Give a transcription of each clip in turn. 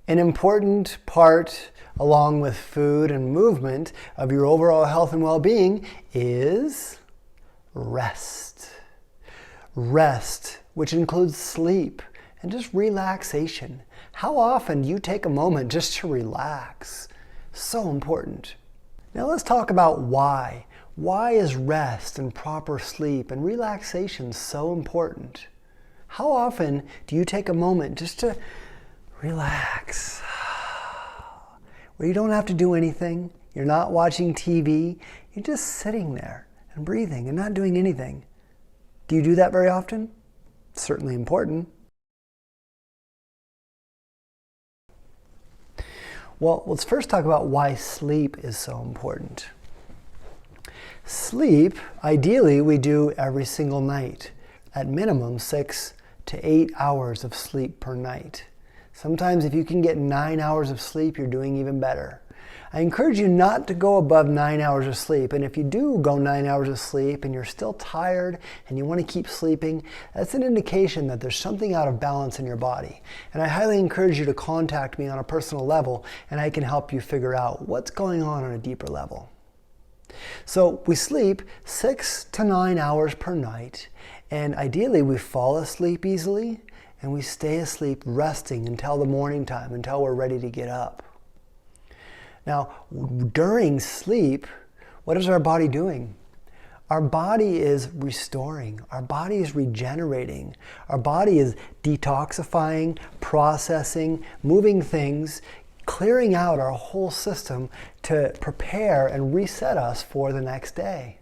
An important part, along with food and movement, of your overall health and well-being is rest. Rest, which includes sleep and just relaxation. How often do you take a moment just to relax? So important. Now let's talk about why. Why is rest and proper sleep and relaxation so important? How often do you take a moment just to relax? Where you don't have to do anything, you're not watching TV, you're just sitting there and breathing and not doing anything. Do you do that very often? Certainly important. Well, let's first talk about why sleep is so important. Sleep, ideally, we do every single night. At minimum, 6 to 8 hours of sleep per night. Sometimes if you can get 9 hours of sleep, you're doing even better. I encourage you not to go above 9 hours of sleep. And if you do go 9 hours of sleep and you're still tired and you want to keep sleeping, that's an indication that there's something out of balance in your body. And I highly encourage you to contact me on a personal level and I can help you figure out what's going on a deeper level. So we sleep 6 to 9 hours per night, and ideally we fall asleep easily and we stay asleep resting until the morning time, until we're ready to get up. Now, during sleep, what is our body doing? Our body is restoring. Our body is regenerating. Our body is detoxifying, processing, moving things, clearing out our whole system to prepare and reset us for the next day.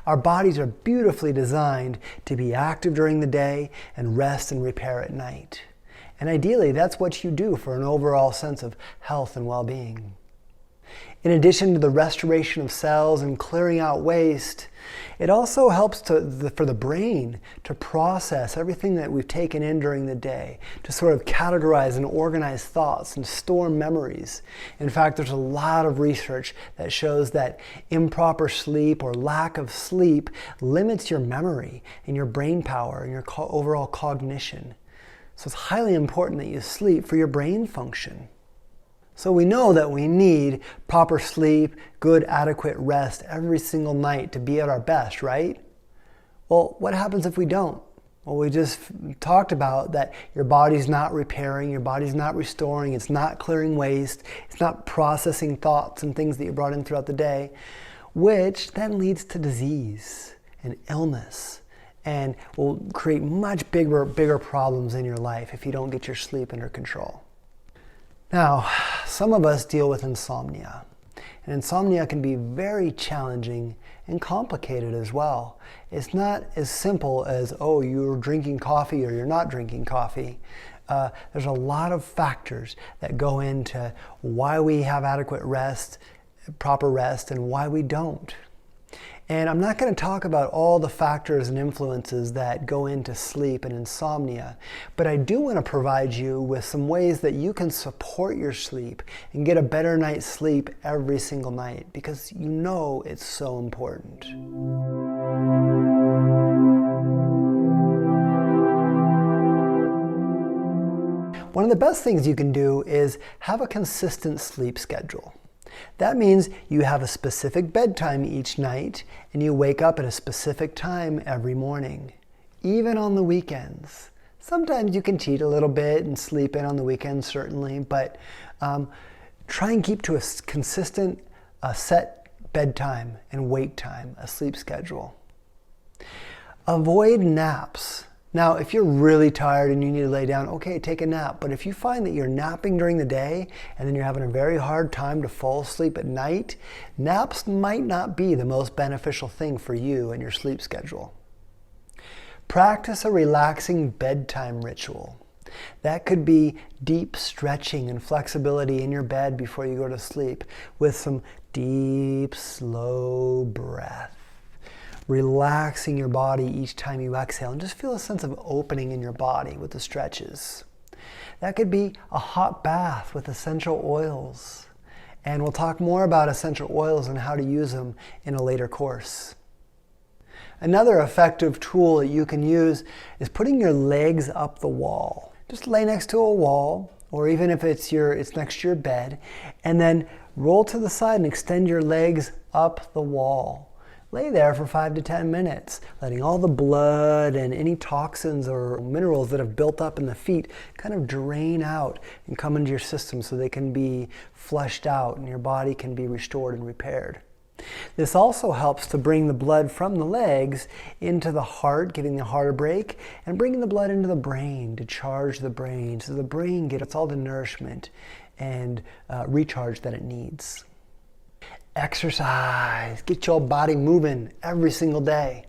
Our bodies are beautifully designed to be active during the day and rest and repair at night. And ideally, that's what you do for an overall sense of health and well-being. In addition to the restoration of cells and clearing out waste, it also helps for the brain to process everything that we've taken in during the day, to sort of categorize and organize thoughts and store memories. In fact, there's a lot of research that shows that improper sleep or lack of sleep limits your memory and your brain power and your overall cognition. So it's highly important that you sleep for your brain function. So we know that we need proper sleep, good adequate rest every single night to be at our best, right? Well, what happens if we don't? Well, we just talked about that your body's not repairing, your body's not restoring, it's not clearing waste, it's not processing thoughts and things that you brought in throughout the day, which then leads to disease and illness and will create much bigger problems in your life if you don't get your sleep under control. Now, some of us deal with insomnia, and insomnia can be very challenging and complicated as well. It's not as simple as, oh, you're drinking coffee or you're not drinking coffee. There's a lot of factors that go into why we have adequate rest, proper rest, and why we don't. And I'm not going to talk about all the factors and influences that go into sleep and insomnia, but I do want to provide you with some ways that you can support your sleep and get a better night's sleep every single night, because you know it's so important. One of the best things you can do is have a consistent sleep schedule. That means you have a specific bedtime each night and you wake up at a specific time every morning, even on the weekends. Sometimes you can cheat a little bit and sleep in on the weekends, certainly, but try and keep to a consistent set bedtime and wake time, a sleep schedule. Avoid naps. Now, if you're really tired and you need to lay down, okay, take a nap. But if you find that you're napping during the day and then you're having a very hard time to fall asleep at night, naps might not be the most beneficial thing for you and your sleep schedule. Practice a relaxing bedtime ritual. That could be deep stretching and flexibility in your bed before you go to sleep with some deep, slow breath. Relaxing your body each time you exhale and just feel a sense of opening in your body with the stretches. That could be a hot bath with essential oils. And we'll talk more about essential oils and how to use them in a later course. Another effective tool that you can use is putting your legs up the wall. Just lay next to a wall or even if it's next to your bed, and then roll to the side and extend your legs up the wall. Lay there for 5 to 10 minutes, letting all the blood and any toxins or minerals that have built up in the feet kind of drain out and come into your system so they can be flushed out and your body can be restored and repaired. This also helps to bring the blood from the legs into the heart, giving the heart a break, and bringing the blood into the brain to charge the brain so the brain gets all the nourishment and recharge that it needs. Exercise. Get your body moving every single day.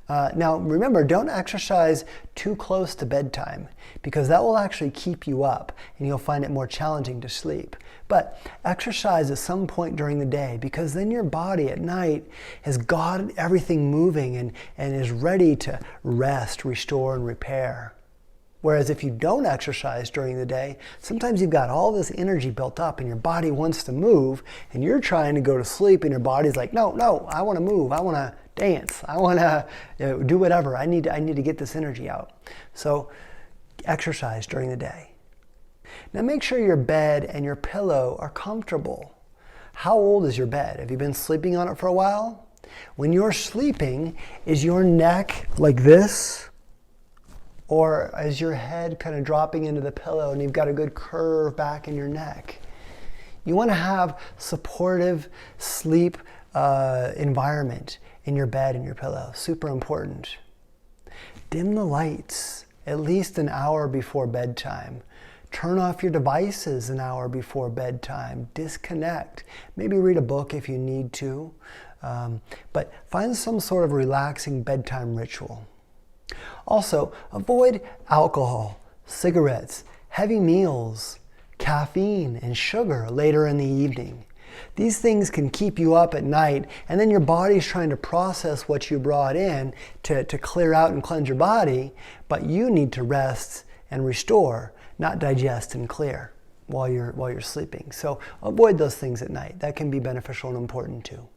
Now remember, don't exercise too close to bedtime because that will actually keep you up and you'll find it more challenging to sleep. But exercise at some point during the day because then your body at night has got everything moving and is ready to rest, restore, and repair. Whereas if you don't exercise during the day, sometimes you've got all this energy built up and your body wants to move and you're trying to go to sleep and your body's like, no, I want to move. I want to dance. I want to do whatever. I need to get this energy out. So exercise during the day. Now make sure your bed and your pillow are comfortable. How old is your bed? Have you been sleeping on it for a while? When you're sleeping, is your neck like this? Or is your head kind of dropping into the pillow and you've got a good curve back in your neck? You want to have supportive sleep environment in your bed and your pillow. Super important. Dim the lights at least an hour before bedtime. Turn off your devices an hour before bedtime. Disconnect. Maybe read a book if you need to. But find some sort of relaxing bedtime ritual. Also, avoid alcohol, cigarettes, heavy meals, caffeine, and sugar later in the evening. These things can keep you up at night, and then your body's trying to process what you brought in to clear out and cleanse your body, but you need to rest and restore, not digest and clear while you're sleeping. So avoid those things at night. That can be beneficial and important too.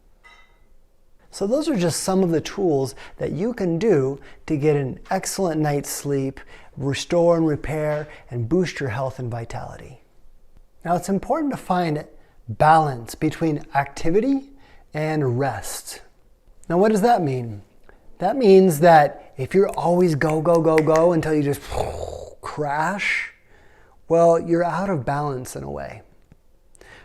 So those are just some of the tools that you can do to get an excellent night's sleep, restore and repair, and boost your health and vitality. Now it's important to find balance between activity and rest. Now what does that mean? That means that if you're always go until you just crash, well, you're out of balance in a way.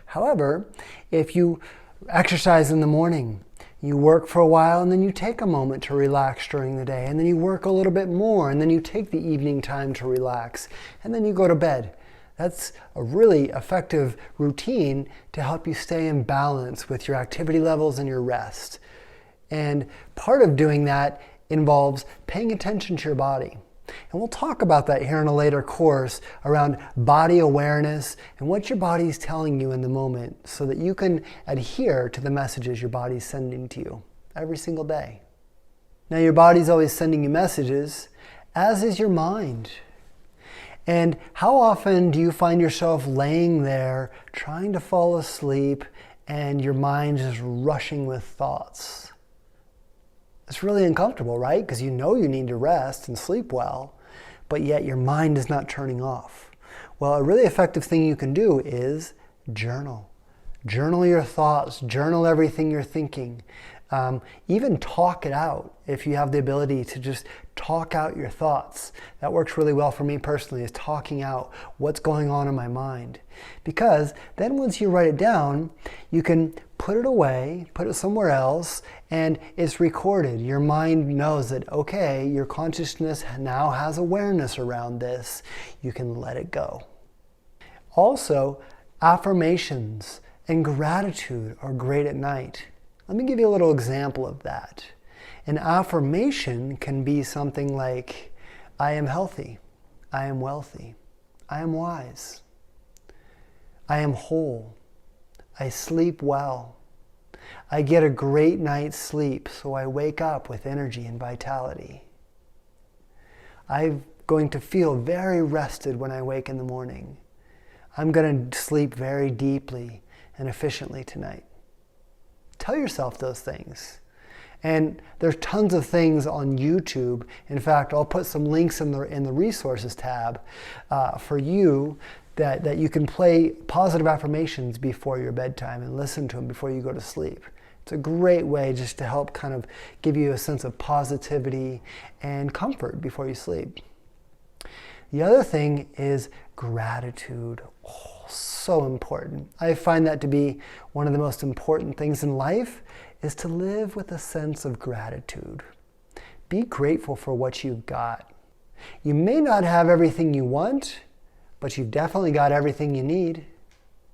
However, if you exercise in the morning, you work for a while and then you take a moment to relax during the day, and then you work a little bit more and then you take the evening time to relax, and then you go to bed. That's a really effective routine to help you stay in balance with your activity levels and your rest. And part of doing that involves paying attention to your body. And we'll talk about that here in a later course around body awareness and what your body is telling you in the moment so that you can adhere to the messages your body is sending to you every single day. Now your body's always sending you messages, as is your mind. And how often do you find yourself laying there trying to fall asleep and your mind is rushing with thoughts? It's really uncomfortable, right? Because you know you need to rest and sleep well, but yet your mind is not turning off. Well, a really effective thing you can do is journal. Journal your thoughts, journal everything you're thinking. Even talk it out if you have the ability to just talk out your thoughts. That works really well for me personally, is talking out what's going on in my mind. Because then once you write it down, you can put it away, put it somewhere else, and it's recorded. Your mind knows that, okay, your consciousness now has awareness around this. You can let it go. Also, affirmations and gratitude are great at night. Let me give you a little example of that. An affirmation can be something like, I am healthy, I am wealthy, I am wise, I am whole, I sleep well, I get a great night's sleep, so I wake up with energy and vitality. I'm going to feel very rested when I wake in the morning. I'm going to sleep very deeply and efficiently tonight. Tell yourself those things. And there's tons of things on YouTube. In fact, I'll put some links in the resources tab for you that you can play positive affirmations before your bedtime and listen to them before you go to sleep. It's a great way just to help kind of give you a sense of positivity and comfort before you sleep. The other thing is gratitude. Oh, so important. I find that to be one of the most important things in life, is to live with a sense of gratitude. Be grateful for what you've got. You may not have everything you want, but you've definitely got everything you need,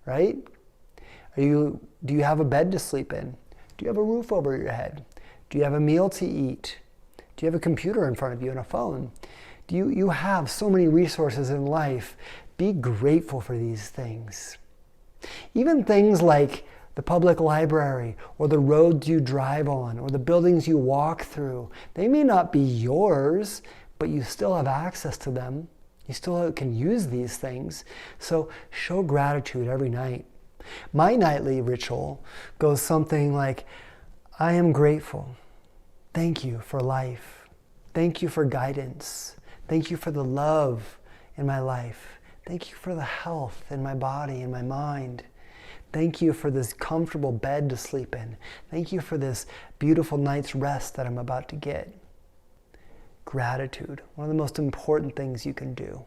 right? Do you have a bed to sleep in? Do you have a roof over your head? Do you have a meal to eat? Do you have a computer in front of you and a phone? You have so many resources in life. Be grateful for these things. Even things like the public library, or the roads you drive on, or the buildings you walk through, they may not be yours, but you still have access to them. You still can use these things. So show gratitude every night. My nightly ritual goes something like, I am grateful. Thank you for life. Thank you for guidance. Thank you for the love in my life. Thank you for the health in my body and my mind. Thank you for this comfortable bed to sleep in. Thank you for this beautiful night's rest that I'm about to get. Gratitude, one of the most important things you can do.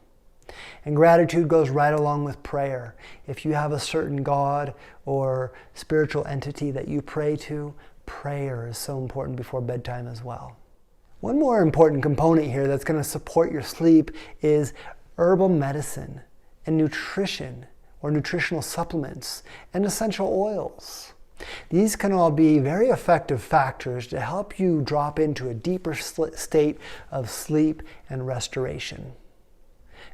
And gratitude goes right along with prayer. If you have a certain God or spiritual entity that you pray to, prayer is so important before bedtime as well. One more important component here that's going to support your sleep is herbal medicine and nutrition, or nutritional supplements and essential oils. These can all be very effective factors to help you drop into a deeper state of sleep and restoration.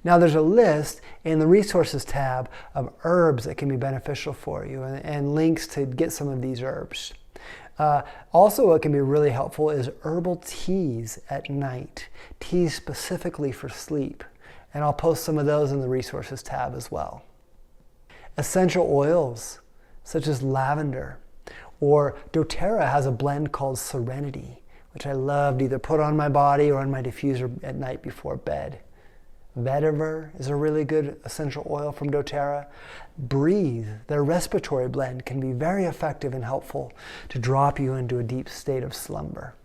Now there's a list in the resources tab of herbs that can be beneficial for you, and links to get some of these herbs. Also, what can be really helpful is herbal teas at night, teas specifically for sleep. And I'll post some of those in the resources tab as well. Essential oils, such as lavender, or doTERRA has a blend called Serenity, which I love to either put on my body or on my diffuser at night before bed. Vetiver is a really good essential oil from doTERRA. Breathe, their respiratory blend, can be very effective and helpful to drop you into a deep state of slumber.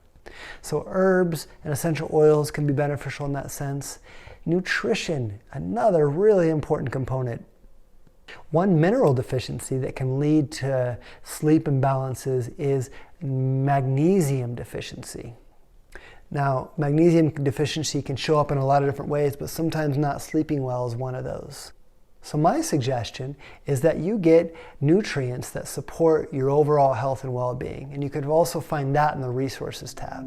So herbs and essential oils can be beneficial in that sense. Nutrition, another really important component. One mineral deficiency that can lead to sleep imbalances is magnesium deficiency. Now, magnesium deficiency can show up in a lot of different ways, but sometimes not sleeping well is one of those. So my suggestion is that you get nutrients that support your overall health and well-being, and you could also find that in the resources tab.